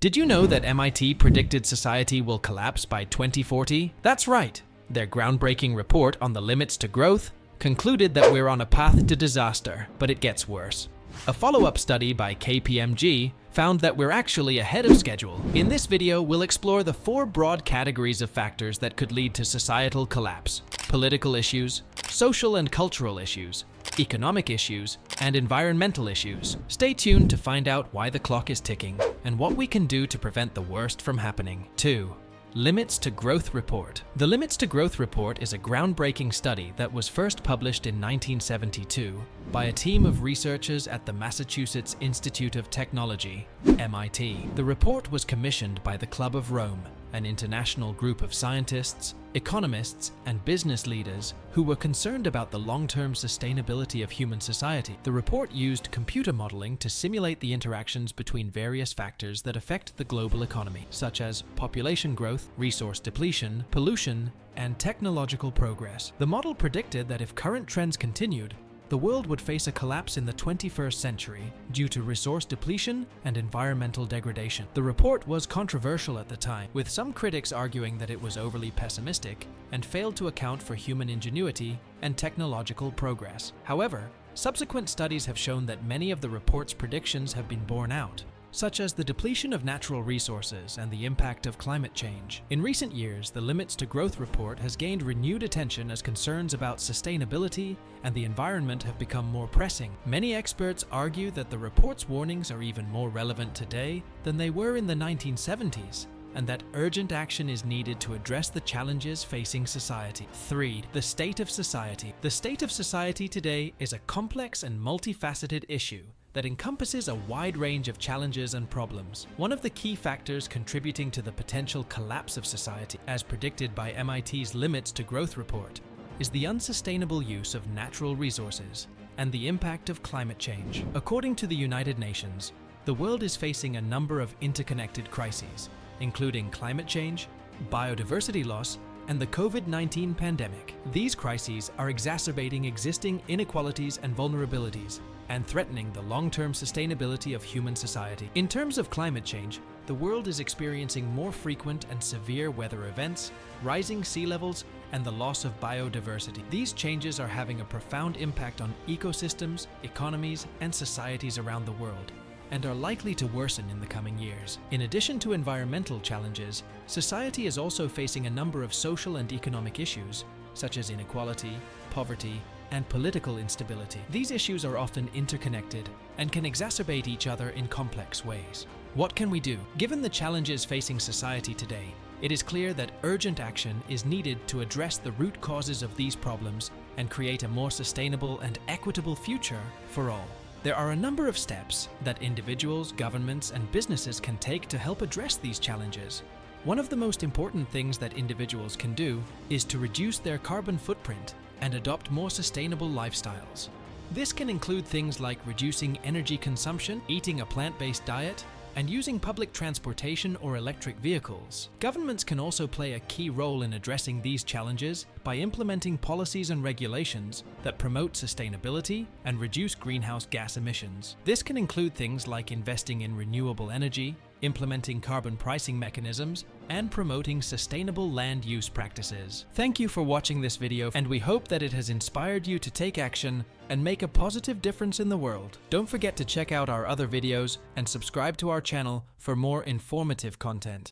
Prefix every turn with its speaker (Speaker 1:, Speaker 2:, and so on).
Speaker 1: Did you know that MIT predicted society will collapse by 2040? That's right. Their groundbreaking report on the limits to growth concluded that we're on a path to disaster, but it gets worse. A follow-up study by KPMG found that we're actually ahead of schedule. In this video, we'll explore the 4 broad categories of factors that could lead to societal collapse: political issues, social and cultural issues, economic issues, and environmental issues. Stay tuned to find out why the clock is ticking and what we can do to prevent the worst from happening. 2. Limits to Growth Report. The Limits to Growth Report is a groundbreaking study that was first published in 1972 by a team of researchers at the Massachusetts Institute of Technology, MIT. The report was commissioned by the Club of Rome, an international group of scientists, economists, and business leaders who were concerned about the long-term sustainability of human society. The report used computer modeling to simulate the interactions between various factors that affect the global economy, such as population growth, resource depletion, pollution, and technological progress. The model predicted that if current trends continued, the world would face a collapse in the 21st century due to resource depletion and environmental degradation. The report was controversial at the time, with some critics arguing that it was overly pessimistic and failed to account for human ingenuity and technological progress. However, subsequent studies have shown that many of the report's predictions have been borne out, such as the depletion of natural resources and the impact of climate change. In recent years, the Limits to Growth report has gained renewed attention as concerns about sustainability and the environment have become more pressing. Many experts argue that the report's warnings are even more relevant today than they were in the 1970s, and that urgent action is needed to address the challenges facing society. 3. The state of society. The state of society today is a complex and multifaceted issue that encompasses a wide range of challenges and problems. One of the key factors contributing to the potential collapse of society, as predicted by MIT's Limits to Growth report, is the unsustainable use of natural resources and the impact of climate change. According to the United Nations, the world is facing a number of interconnected crises, including climate change, biodiversity loss, and the COVID-19 pandemic. These crises are exacerbating existing inequalities and vulnerabilities and threatening the long-term sustainability of human society. In terms of climate change, the world is experiencing more frequent and severe weather events, rising sea levels, and the loss of biodiversity. These changes are having a profound impact on ecosystems, economies, and societies around the world, and are likely to worsen in the coming years. In addition to environmental challenges, society is also facing a number of social and economic issues, such as inequality, poverty, and political instability. These issues are often interconnected and can exacerbate each other in complex ways. What can we do? Given the challenges facing society today, it is clear that urgent action is needed to address the root causes of these problems and create a more sustainable and equitable future for all. There are a number of steps that individuals, governments, and businesses can take to help address these challenges. One of the most important things that individuals can do is to reduce their carbon footprint and adopt more sustainable lifestyles. This can include things like reducing energy consumption, eating a plant-based diet, and using public transportation or electric vehicles. Governments can also play a key role in addressing these challenges by implementing policies and regulations that promote sustainability and reduce greenhouse gas emissions. This can include things like investing in renewable energy, implementing carbon pricing mechanisms, and promoting sustainable land use practices. Thank you for watching this video, and we hope that it has inspired you to take action and make a positive difference in the world. Don't forget to check out our other videos and subscribe to our channel for more informative content.